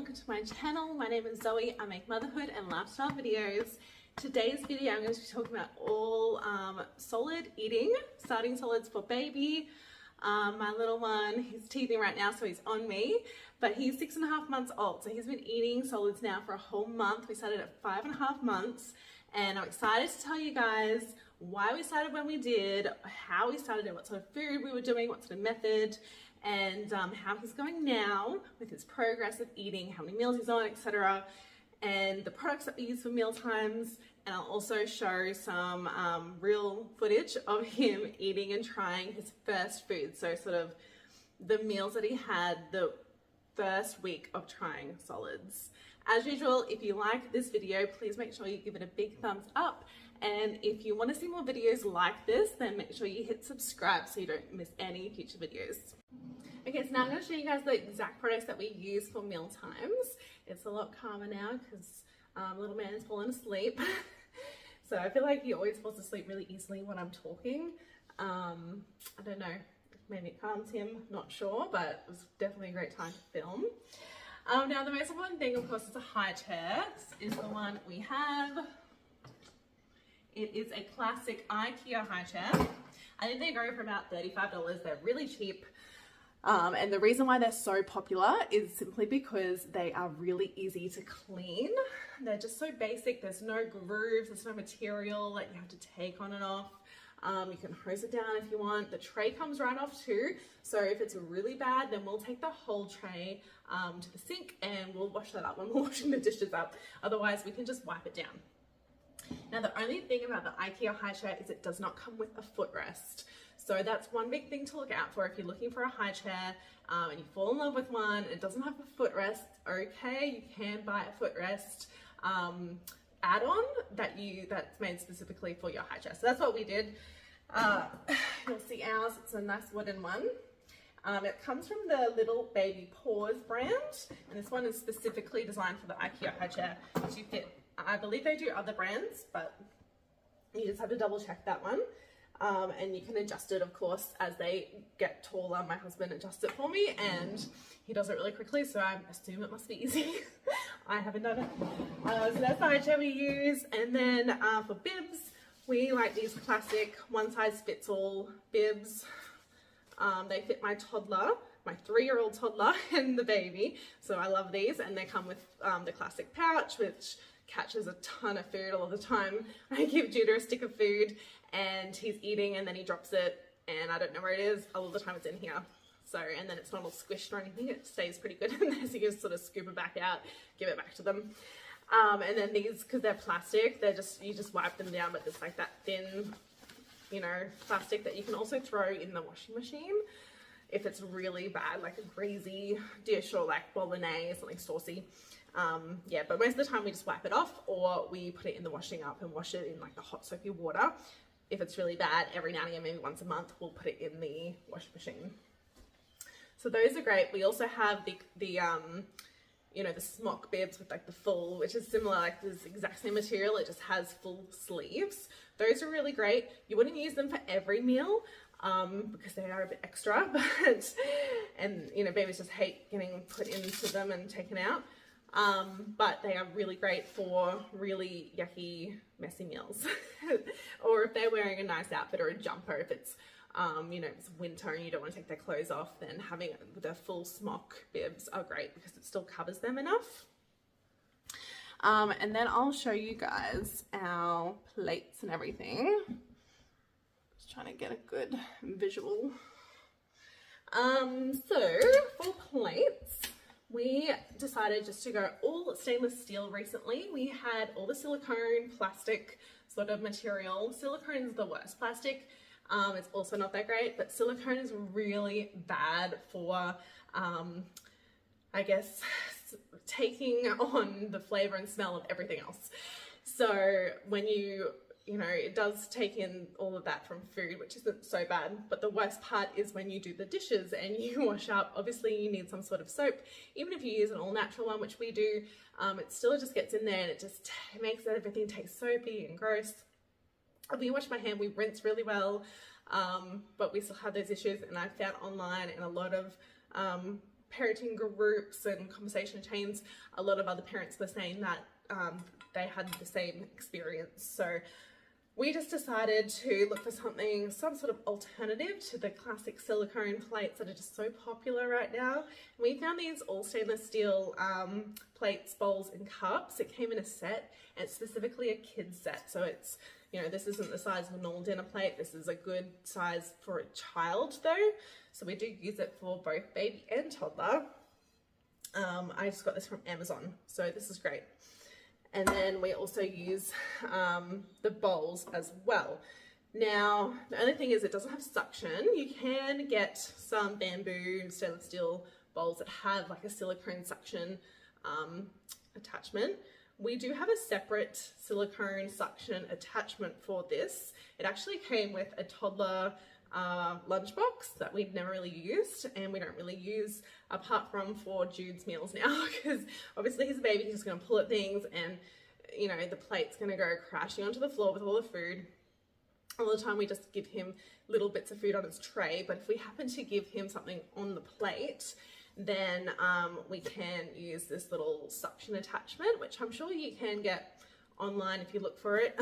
welcome to my channel. My name is Zoe. I make motherhood and lifestyle videos. Today's video I'm going to be talking about all solid eating, starting solids for baby. My little one, he's teething right now, so he's on me, but he's 6.5 months old, so he's been eating solids now for a whole month. We started at 5.5 months, and I'm excited to tell you guys why we started when we did, how we started it, what sort of food we were doing, what sort of method, and how he's going now with his progress of eating, how many meals he's on, etc., and the products that we use for meal times. And I'll also show some real footage of him eating and trying his first food, so sort of the meals that he had the first week of trying solids. As usual, if you like this video, please make sure you give it a big thumbs up, and if you want to see more videos like this, then make sure you hit subscribe so you don't miss any future videos. Okay, so now I'm going to show you guys the exact products that we use for meal times. It's a lot calmer now because little man is falling asleep. So I feel like he always falls asleep really easily when I'm talking. I don't know, maybe it calms him, not sure, but it was definitely a great time to film. Now the most important thing, of course, is a high chair. This is the one we have. It is a classic IKEA high chair. I think they go for about $35. They're really cheap. And the reason why they're so popular is simply because they are really easy to clean. They're just so basic. There's no grooves, there's no material that you have to take on and off. You can hose it down if you want. The tray comes right off too. So if it's really bad, then we'll take the whole tray to the sink and we'll wash that up when we're washing the dishes up. Otherwise, we can just wipe it down. Now, the only thing about the IKEA high chair is it does not come with a footrest. So that's one big thing to look out for if you're looking for a high chair and you fall in love with one and it doesn't have a footrest. Okay, you can buy a footrest add-on that's made specifically for your high chair. So that's what we did. You'll see ours, it's a nice wooden one. It comes from the Little Baby Paws brand, and this one is specifically designed for the IKEA high chair to fit. I believe they do other brands, but you just have to double check that one. And you can adjust it, of course, as they get taller. My husband adjusts it for me and he does it really quickly, so I assume it must be easy. I haven't done it. So that's the high chair we use. And then for bibs, we like these classic one-size-fits-all bibs. They fit my toddler, my 3-year-old toddler, and the baby. So I love these, and they come with the classic pouch, which catches a ton of food all the time. I give Judah a stick of food and he's eating and then he drops it and I don't know where it is. All the time it's in here. So, and then it's not all squished or anything. It stays pretty good in there, so you can sort of scoop it back out, give it back to them. And then these, because they're plastic, you just wipe them down, but it's like that thin, you know, plastic that you can also throw in the washing machine if it's really bad, like a greasy dish or like bolognese, something saucy. Yeah, but most of the time we just wipe it off or we put it in the washing up and wash it in like the hot soapy water. If it's really bad, every now and again, maybe once a month, we'll put it in the washing machine. So those are great. We also have the you know, the smock bibs with like the full, which is similar, like this exact same material, it just has full sleeves. Those are really great. You wouldn't use them for every meal because they are a bit extra, and you know, babies just hate getting put into them and taken out. But they are really great for really yucky, messy meals. Or if they're wearing a nice outfit or a jumper, if it's, you know, it's winter and you don't want to take their clothes off, then having the full smock bibs are great because it still covers them enough. And then I'll show you guys our plates and everything. Just trying to get a good visual. So for plates, we decided just to go all stainless steel recently. We had all the silicone, plastic sort of material. Silicone is the worst plastic. It's also not that great, but silicone is really bad for, I guess, taking on the flavor and smell of everything else. So when you know, it does take in all of that from food, which isn't so bad. But the worst part is when you do the dishes and you wash up, obviously you need some sort of soap. Even if you use an all natural one, which we do, it still just gets in there and it just makes everything taste soapy and gross. We wash my hand, we rinse really well, but we still have those issues, and I found online and a lot of parenting groups and conversation chains, a lot of other parents were saying that they had the same experience. So we just decided to look for some sort of alternative to the classic silicone plates that are just so popular right now. We found these all stainless steel plates, bowls and cups. It came in a set, and it's specifically a kid's set. So it's, you know, this isn't the size of a normal dinner plate. This is a good size for a child though. So we do use it for both baby and toddler. I just got this from Amazon, so this is great. And then we also use the bowls as well. Now, the only thing is it doesn't have suction. You can get some bamboo stainless steel bowls that have like a silicone suction attachment. We do have a separate silicone suction attachment for this. It actually came with a toddler lunchbox that we've never really used, and we don't really use apart from for Jude's meals now, because obviously he's a baby, he's just going to pull at things, and you know, the plate's going to go crashing onto the floor with all the food. All the time we just give him little bits of food on his tray, but if we happen to give him something on the plate, then we can use this little suction attachment, which I'm sure you can get online if you look for it,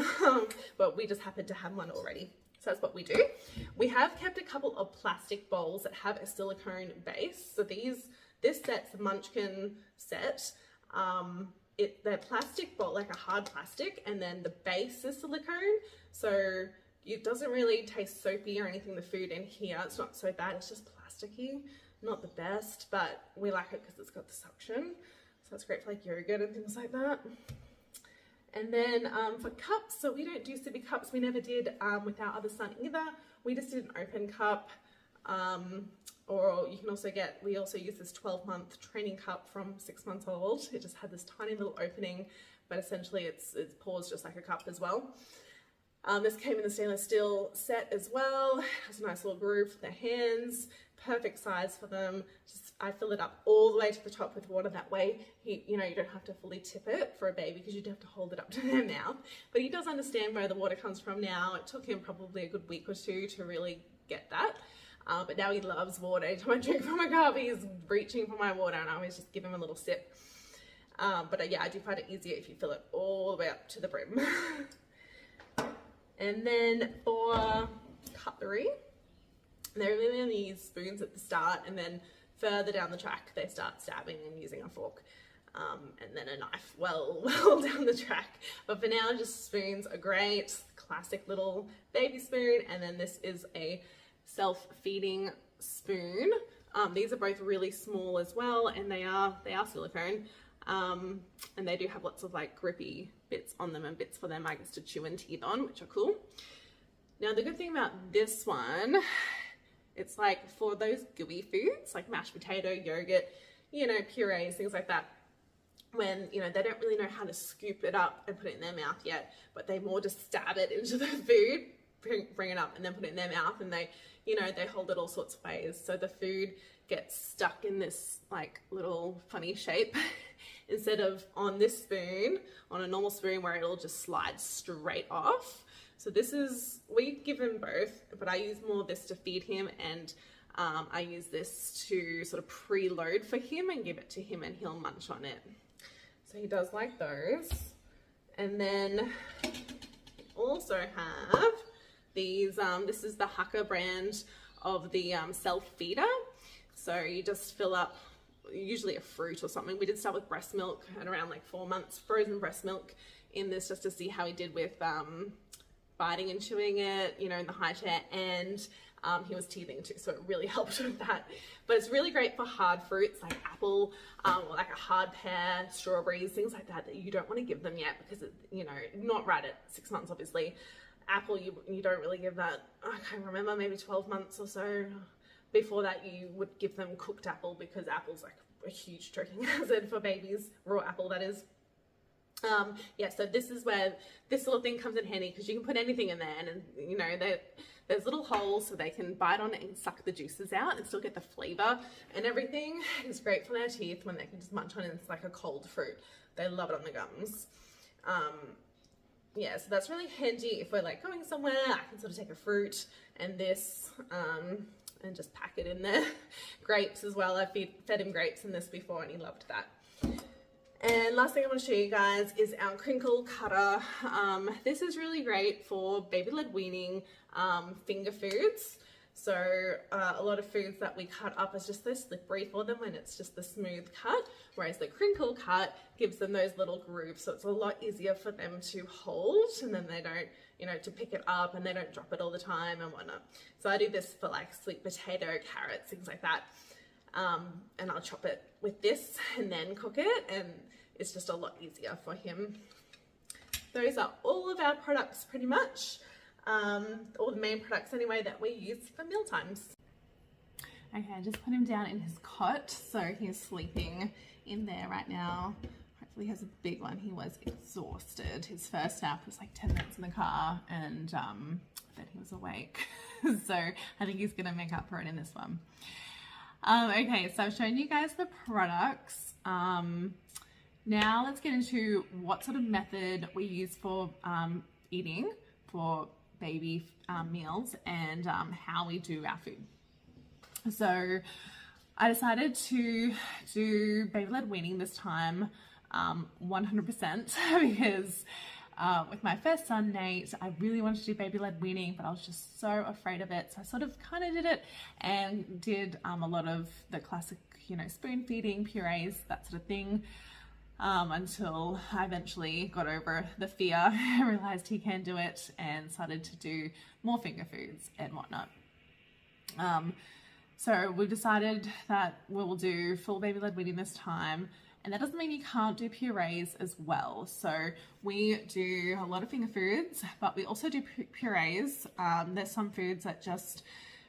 but we just happen to have one already. So that's what we do. We have kept a couple of plastic bowls that have a silicone base. So this set's the Munchkin set. They're plastic bowl, like a hard plastic, and then the base is silicone. So it doesn't really taste soapy or anything, the food in here. It's not so bad, it's just plasticky. Not the best, but we like it because it's got the suction. So it's great for like yogurt and things like that. And then for cups, so we don't do sippy cups. We never did with our other son either. We just did an open cup. Or you can also we also use this 12-month training cup from 6 months old. It just had this tiny little opening, but essentially it pours just like a cup as well. This came in the stainless steel set as well. It has a nice little groove for the hands, perfect size for them. I fill it up all the way to the top with water. That way, you know, you don't have to fully tip it for a baby because you'd have to hold it up to their mouth. But he does understand where the water comes from now. It took him probably a good week or two to really get that. But now he loves water. Anytime I drink from a cup, he's reaching for my water, and I always just give him a little sip. But yeah, I do find it easier if you fill it all the way up to the brim. And then for cutlery, they're really only use spoons at the start, and then further down the track they start stabbing and using a fork, and then a knife well down the track. But for now, just spoons are great. Classic little baby spoon, and then this is a self-feeding spoon. These are both really small as well, and they are silicone, and they do have lots of like grippy bits on them and bits for them, I guess, to chew and teeth on, which are cool. Now the good thing about this one, it's like for those gooey foods like mashed potato, yogurt, you know, purees, things like that, when, you know, they don't really know how to scoop it up and put it in their mouth yet, but they more just stab it into the food, bring it up and then put it in their mouth, and they, you know, they hold it all sorts of ways. So the food gets stuck in this like little funny shape instead of on this spoon, on a normal spoon where it'll just slide straight off. So this is, we give him both, but I use more of this to feed him, and I use this to sort of preload for him and give it to him, and he'll munch on it. So he does like those. And then we also have these, this is the Haka brand of the self-feeder. So you just fill up usually a fruit or something. We did start with breast milk at around like 4 months, frozen breast milk in this, just to see how he did with biting and chewing it, you know, in the high chair, and he was teething too, so it really helped with that. But it's really great for hard fruits like apple, or like a hard pear, strawberries, things like that you don't want to give them yet because, you know, not right at 6 months, obviously. Apple, you don't really give that, I can't remember, maybe 12 months or so. Before that, you would give them cooked apple because apple's like a huge choking hazard for babies, raw apple that is. Yeah, so this is where this little thing comes in handy, because you can put anything in there, and you know, there's little holes so they can bite on it and suck the juices out and still get the flavor and everything. It's great for their teeth when they can just munch on it. It's like a cold fruit. They love it on the gums. Yeah, so that's really handy if we're like going somewhere. I can sort of take a fruit and this, and just pack it in there. Grapes as well. I fed him grapes in this before and he loved that. And last thing I want to show you guys is our crinkle cutter. This is really great for baby-led weaning finger foods. So a lot of foods that we cut up is just so slippery for them when it's just the smooth cut, whereas the crinkle cut gives them those little grooves, so it's a lot easier for them to hold, and then they don't, you know, to pick it up, and they don't drop it all the time and whatnot. So I do this for like sweet potato, carrots, things like that. And I'll chop it with this and then cook it, and it's just a lot easier for him. Those are all of our products pretty much. All the main products anyway that we use for meal times. Okay, I just put him down in his cot, so he's sleeping in there right now. Hopefully he has a big one. He was exhausted. His first nap was like 10 minutes in the car, and then he was awake. So I think he's gonna make up for it in this one. Okay, so I've shown you guys the products. Now let's get into what sort of method we use for eating for baby meals, and how we do our food. So I decided to do baby-led weaning this time 100% because with my first son, Nate, I really wanted to do baby-led weaning, but I was just so afraid of it. So I sort of kind of did it and did a lot of the classic, you know, spoon feeding, purees, that sort of thing. Until I eventually got over the fear and realized he can do it and started to do more finger foods and whatnot. So we decided that we'll do full baby-led weaning this time, and that doesn't mean you can't do purees as well. So we do a lot of finger foods, but we also do purees. There's some foods that just,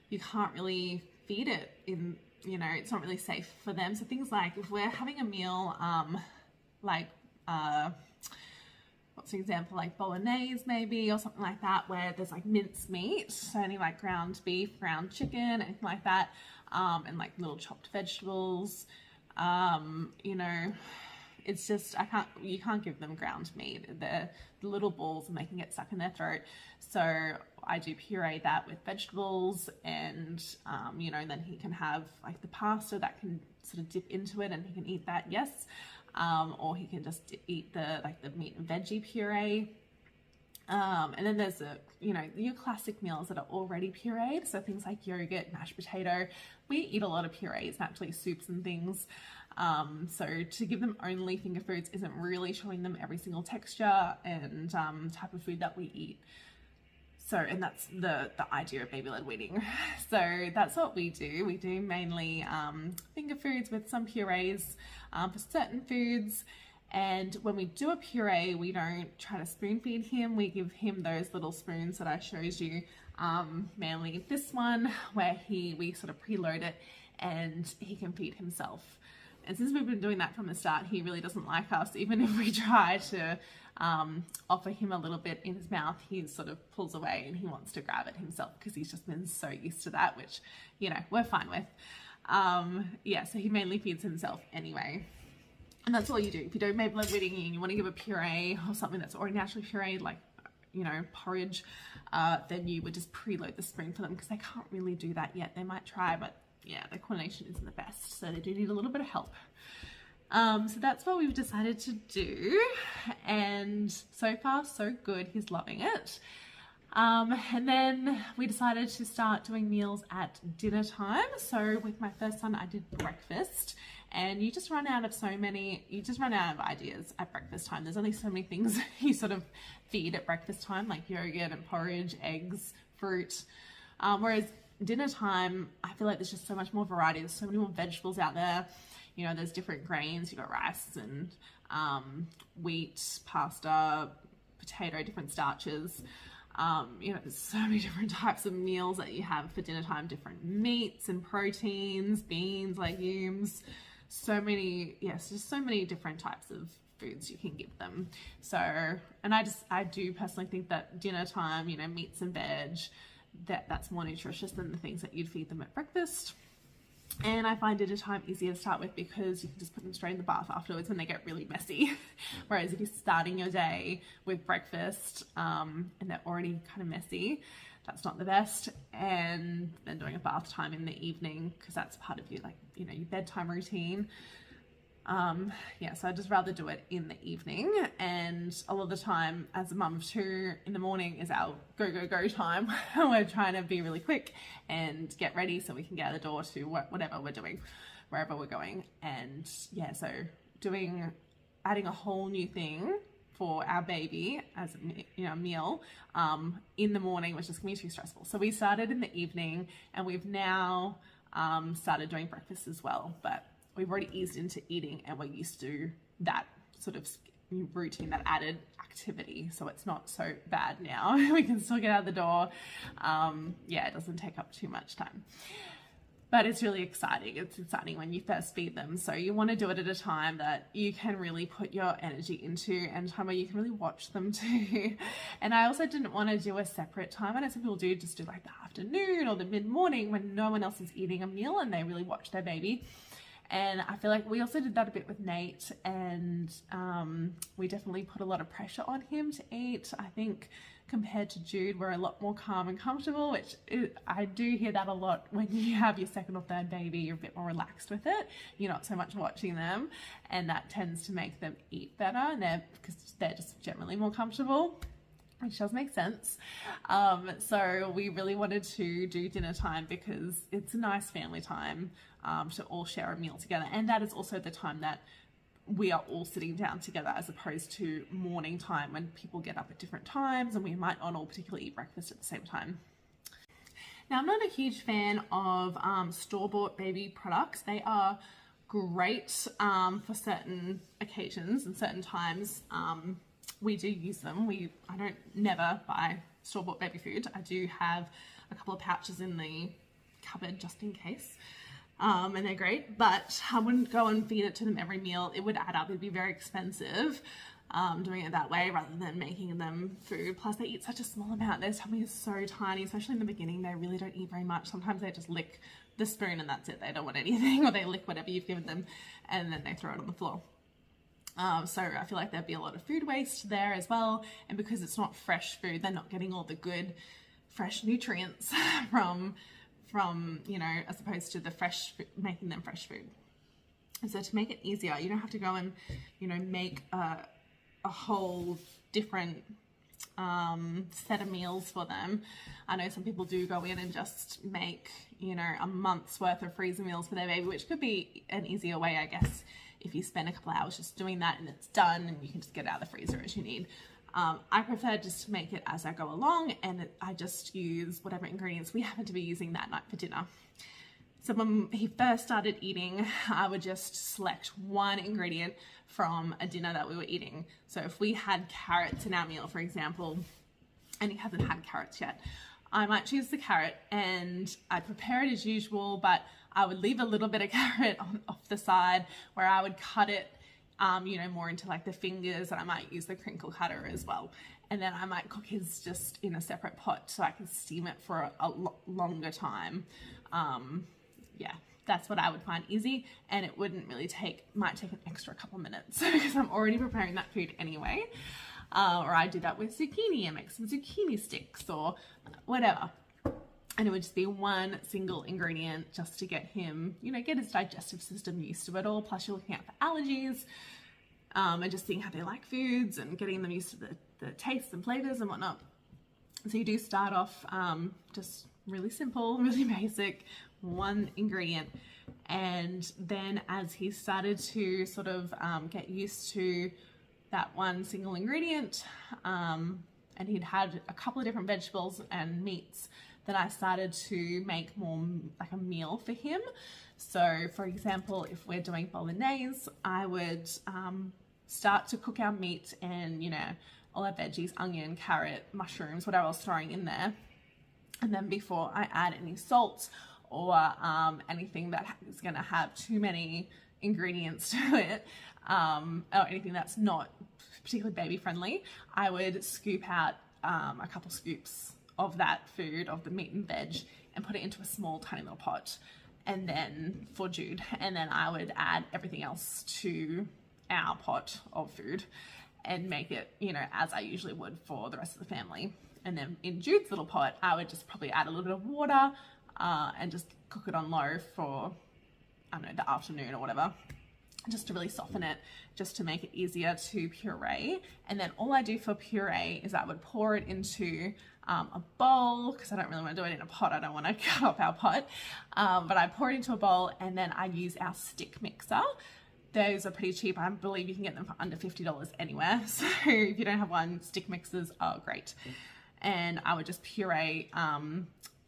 you can't really feed it in, you know, it's not really safe for them. So things like if we're having a meal, like what's an example, like bolognese maybe, or something like that, where there's like minced meat, so any like ground beef, ground chicken, anything like that, and like little chopped vegetables, you know, it's just, you can't give them ground meat. The little balls and they can get stuck in their throat. So I do puree that with vegetables, and you know, then he can have like the pasta that can sort of dip into it and he can eat that, yes. Or he can just eat the meat and veggie puree. And then there's you know, your classic meals that are already pureed. So things like yogurt, mashed potato. We eat a lot of purees, naturally soups and things. So to give them only finger foods isn't really showing them every single texture and type of food that we eat. So, and that's the idea of baby-led weaning. So that's what we do. We do mainly finger foods with some purees for certain foods. And when we do a puree, we don't try to spoon feed him. We give him those little spoons that I showed you, mainly this one, where we sort of preload it and he can feed himself. And since we've been doing that from the start, he really doesn't like us. Even if we try to offer him a little bit in his mouth, he sort of pulls away and he wants to grab it himself because he's just been so used to that, which, you know, we're fine with. Yeah, so he mainly feeds himself anyway. And that's all you do. If you do baby-led weaning and you want to give a puree or something that's already naturally pureed, like, you know, porridge, then you would just preload the spoon for them because they can't really do that yet. They might try, but yeah, the coordination isn't the best. So they do need a little bit of help. So that's what we've decided to do. And so far, so good. He's loving it. And then we decided to start doing meals at dinner time. So with my first son, I did breakfast, and you just run out of ideas at breakfast time. There's only so many things you sort of feed at breakfast time, like yogurt and porridge, eggs, fruit. Whereas dinner time, I feel like there's just so much more variety. There's so many more vegetables out there. You know, there's different grains. You've got rice and wheat, pasta, potato, different starches. You know, there's so many different types of meals that you have for dinner time, different meats and proteins, beans, legumes, so many, yes, just so many different types of foods you can give them. So, and I do personally think that dinner time, you know, meats and veg, that's more nutritious than the things that you'd feed them at breakfast. And I find dinner time easier to start with because you can just put them straight in the bath afterwards when they get really messy. Whereas if you're starting your day with breakfast and they're already kind of messy, that's not the best. And then doing a bath time in the evening, because that's part of your, like, you know, your bedtime routine. Yeah, so I'd just rather do it in the evening. And a lot of the time, as a mum of two, in the morning is our go time. We're trying to be really quick and get ready so we can get out the door to whatever we're doing, wherever we're going. And yeah, so adding a whole new thing for our baby as a meal in the morning was just gonna be too stressful. So we started in the evening, and we've now started doing breakfast as well, but we've already eased into eating, and we're used to that sort of routine, that added activity. So it's not so bad now. We can still get out of the door. Yeah, it doesn't take up too much time. But it's really exciting. It's exciting when you first feed them. So you want to do it at a time that you can really put your energy into, and a time where you can really watch them too. And I also didn't want to do a separate time. I know some people do just do like the afternoon or the mid-morning when no one else is eating a meal and they really watch their baby. And I feel like we also did that a bit with Nate, and we definitely put a lot of pressure on him to eat. I think compared to Jude, we're a lot more calm and comfortable, which I do hear that a lot when you have your second or third baby. You're a bit more relaxed with it. You're not so much watching them, and that tends to make them eat better, because they're just generally more comfortable, which does make sense. So we really wanted to do dinner time because it's a nice family time to all share a meal together. And that is also the time that we are all sitting down together, as opposed to morning time when people get up at different times and we might not all particularly eat breakfast at the same time. Now, I'm not a huge fan of store-bought baby products. They are great for certain occasions and certain times. We do use them. I don't never buy store-bought baby food. I do have a couple of pouches in the cupboard just in case. And they're great, but I wouldn't go and feed it to them every meal. It would add up. It'd be very expensive doing it that way rather than making them food. Plus, they eat such a small amount. Their tummy is so tiny, especially in the beginning. They really don't eat very much. Sometimes they just lick the spoon and that's it. They don't want anything, or they lick whatever you've given them and then they throw it on the floor. So I feel like there'd be a lot of food waste there as well. And because it's not fresh food, they're not getting all the good fresh nutrients from you know, as opposed to making them fresh food. And so to make it easier, you don't have to go and, you know, make a whole different set of meals for them. I know some people do go in and just make, you know, a month's worth of freezer meals for their baby, which could be an easier way, I guess, if you spend a couple of hours just doing that and it's done and you can just get it out of the freezer as you need. I prefer just to make it as I go along, and I just use whatever ingredients we happen to be using that night for dinner. So when he first started eating, I would just select one ingredient from a dinner that we were eating. So if we had carrots in our meal, for example, and he hasn't had carrots yet, I might choose the carrot and I'd prepare it as usual, but I would leave a little bit of carrot off the side where I would cut it you know, more into like the fingers, and I might use the crinkle cutter as well. And then I might cook his just in a separate pot so I can steam it for a longer time. Yeah, that's what I would find easy, and it wouldn't really might take an extra couple minutes because I'm already preparing that food anyway. Or I do that with zucchini and make some zucchini sticks or whatever. And it would just be one single ingredient just to get him, you know, get his digestive system used to it all. Plus you're looking out for allergies and just seeing how they like foods and getting them used to the tastes and flavors and whatnot. So you do start off just really simple, really basic, one ingredient. And then as he started to sort of get used to that one single ingredient and he'd had a couple of different vegetables and meats, then I started to make more like a meal for him. So for example, if we're doing bolognese, I would start to cook our meat and, you know, all our veggies, onion, carrot, mushrooms, whatever I was throwing in there. And then before I add any salt or anything that is going to have too many ingredients to it, or anything that's not particularly baby friendly, I would scoop out a couple scoops of that food, of the meat and veg, and put it into a small tiny little pot, and then for Jude, and then I would add everything else to our pot of food and make it, you know, as I usually would for the rest of the family. And then in Jude's little pot, I would just probably add a little bit of water and just cook it on low for, I don't know, the afternoon or whatever, just to really soften it, just to make it easier to puree. And then all I do for puree is I would pour it into a bowl, because I don't really want to do it in a pot. I don't want to cut up our pot, but I pour it into a bowl, and then I use our stick mixer. Those are pretty cheap. I believe you can get them for under $50 anywhere. So if you don't have one, stick mixers are great. And I would just puree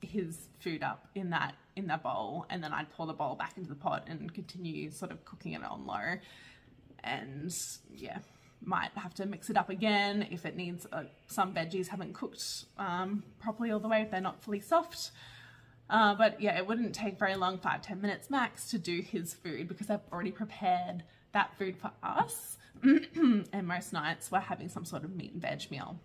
his food up in that bowl, and then I'd pour the bowl back into the pot and continue sort of cooking it on low. And yeah, might have to mix it up again if it needs some veggies haven't cooked properly all the way, if they're not fully soft. But yeah, it wouldn't take very long, 5-10 minutes max, to do his food, because I've already prepared that food for us. And most nights we're having some sort of meat and veg meal.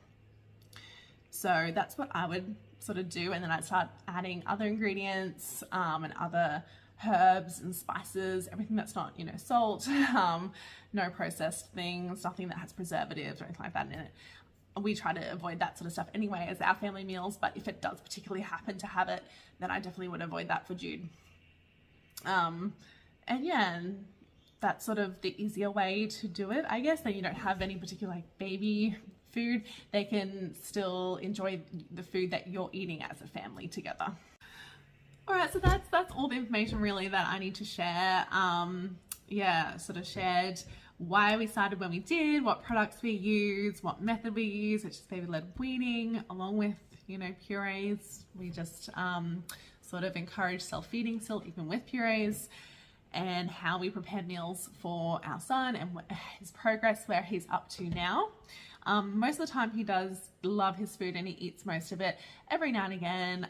So that's what I would sort of do. And then I'd start adding other ingredients and other herbs and spices, everything that's not, you know, salt, no processed things, nothing that has preservatives or anything like that in it. We try to avoid that sort of stuff anyway as our family meals, but if it does particularly happen to have it, then I definitely would avoid that for Jude. And yeah, that's sort of the easier way to do it, I guess. Then you don't have any particular like baby food. They can still enjoy the food that you're eating as a family together. All right, so that's all the information really that I need to share. Yeah, sort of shared why we started when we did, what products we use, what method we use, which is baby-led weaning, along with, you know, purees. We just sort of encourage self-feeding still, even with purees, and how we prepare meals for our son and his progress, where he's up to now. Most of the time he does love his food and he eats most of it. Every now and again,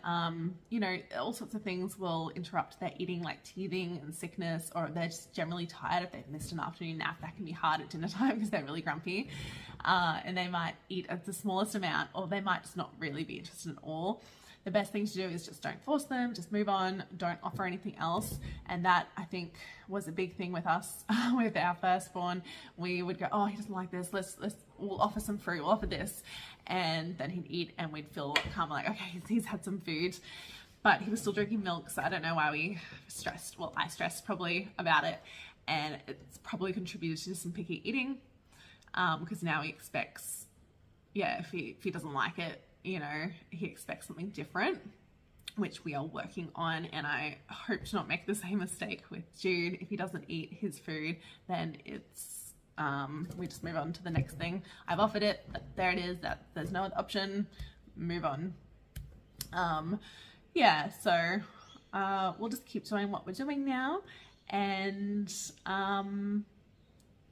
you know, all sorts of things will interrupt their eating, like teething and sickness, or they're just generally tired. If they've missed an afternoon nap, that can be hard at dinner time because they're really grumpy. And they might eat at the smallest amount, or they might just not really be interested at all. The best thing to do is just don't force them, just move on, don't offer anything else. And that, I think, was a big thing with us with our firstborn. We would go, oh, he doesn't like this, we'll offer some fruit, we'll offer this. And then he'd eat and we'd feel calm, like, okay, he's had some food. But he was still drinking milk, so I don't know why we stressed. Well, I stressed probably about it, and it's probably contributed to some picky eating, because now he expects, yeah, if he doesn't like it, you know, he expects something different, which we are working on. And I hope to not make the same mistake with Jude. If he doesn't eat his food, then it's we just move on to the next thing. I've offered it, there it is, that there's no other option, move on. Yeah, so we'll just keep doing what we're doing now, and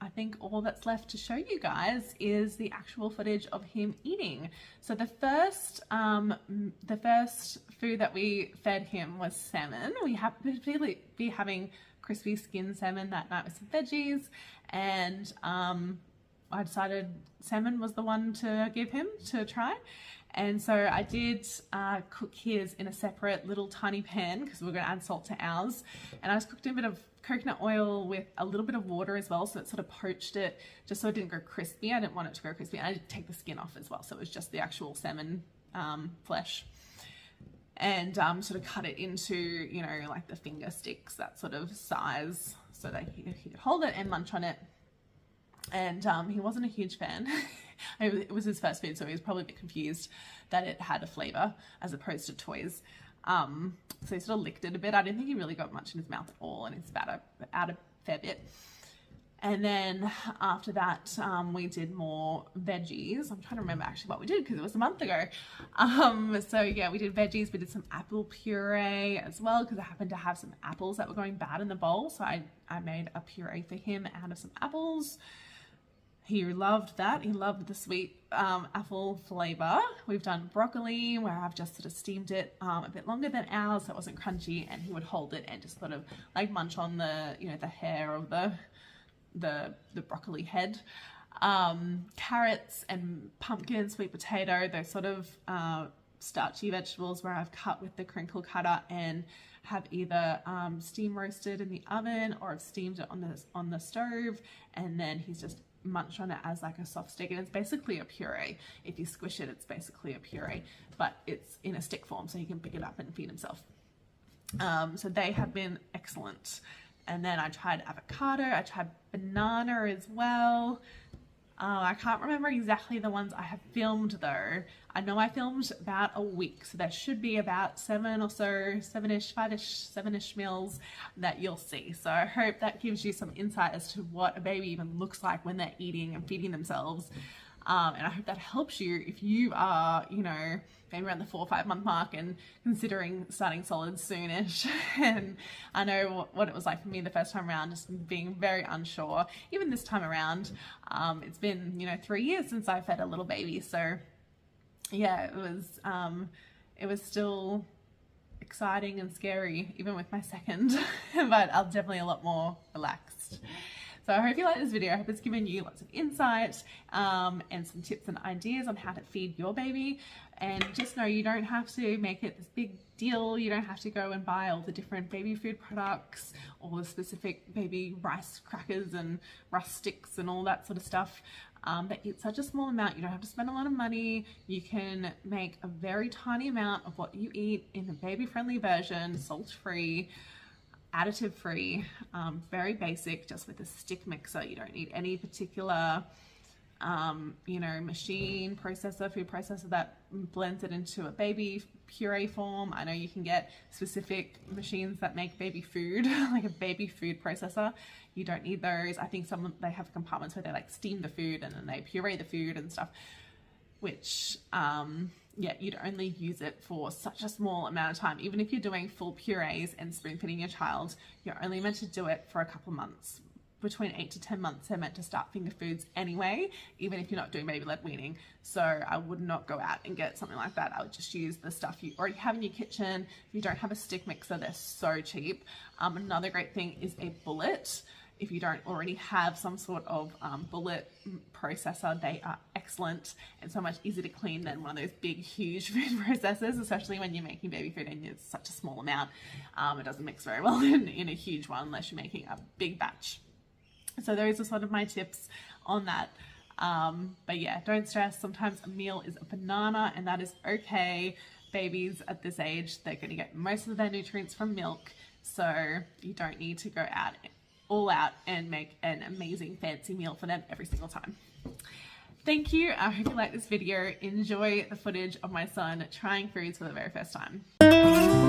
I think all that's left to show you guys is the actual footage of him eating. So the first food that we fed him was salmon. We happened to be having crispy skin salmon that night with some veggies, and I decided salmon was the one to give him to try. And so I did cook his in a separate little tiny pan, because we were going to add salt to ours. And I just cooked in a bit of coconut oil with a little bit of water as well, so it sort of poached it just so it didn't go crispy. I didn't want it to go crispy. And I did take the skin off as well, so it was just the actual salmon flesh. And sort of cut it into, you know, like the finger sticks, that sort of size, so that he could hold it and munch on it. And he wasn't a huge fan. It was his first food, so he was probably a bit confused that it had a flavor as opposed to toys. So he sort of licked it a bit. I didn't think he really got much in his mouth at all, and it's about out a fair bit. And then after that, we did more veggies. I'm trying to remember actually what we did, because it was a month ago. So yeah, we did veggies. We did some apple puree as well, because I happened to have some apples that were going bad in the bowl. So I made a puree for him out of some apples. He loved that. He loved the sweet apple flavor. We've done broccoli, where I've just sort of steamed it a bit longer than ours, so it wasn't crunchy, and he would hold it and just sort of like munch on the, you know, the hair of the broccoli head. Carrots and pumpkin, sweet potato, those sort of starchy vegetables, where I've cut with the crinkle cutter and have either steam roasted in the oven, or I've steamed it on the stove, and then he's just munch on it as like a soft stick, and it's basically a puree. If you squish it, it's basically a puree, but it's in a stick form, so he can pick it up and feed himself. So they have been excellent. And then I tried avocado, I tried banana as well. I can't remember exactly the ones I have filmed though. I know I filmed about a week, so there should be about 7 or so, 7-ish, 5-ish, 7-ish meals that you'll see. So I hope that gives you some insight as to what a baby even looks like when they're eating and feeding themselves. And I hope that helps you if you are, you know, maybe around the 4 or 5 month mark and considering starting solids soonish. And I know what it was like for me the first time around, just being very unsure. Even this time around, it's been, you know, 3 years since I fed a little baby. So yeah, it was still exciting and scary, even with my second, but I'm definitely a lot more relaxed. So I hope you like this video. I hope it's given you lots of insight and some tips and ideas on how to feed your baby. And just know you don't have to make it this big deal. You don't have to go and buy all the different baby food products, all the specific baby rice crackers and rusk sticks and all that sort of stuff. But it's such a small amount. You don't have to spend a lot of money. You can make a very tiny amount of what you eat in a baby-friendly version, salt-free, additive free, very basic, just with a stick mixer. You don't need any particular you know, machine processor, food processor that blends it into a baby puree form. I know you can get specific machines that make baby food, like a baby food processor. You don't need those. I think they have compartments where they like steam the food and then they puree the food and stuff, which yeah, you'd only use it for such a small amount of time. Even if you're doing full purees and spoon feeding your child, you're only meant to do it for a couple months. Between 8 to 10 months, they're meant to start finger foods anyway, even if you're not doing baby-led weaning. So I would not go out and get something like that. I would just use the stuff you already have in your kitchen. If you don't have a stick mixer, they're so cheap. Another great thing is a bullet. If you don't already have some sort of bullet processor, they are excellent and so much easier to clean than one of those big, huge food processors, especially when you're making baby food and it's such a small amount. It doesn't mix very well in a huge one unless you're making a big batch. So those are sort of my tips on that. But yeah, don't stress. Sometimes a meal is a banana and that is okay. Babies at this age, they're going to get most of their nutrients from milk. So you don't need to go all out and make an amazing fancy meal for them every single time. Thank you. I hope you like this video. Enjoy the footage of my son trying foods for the very first time.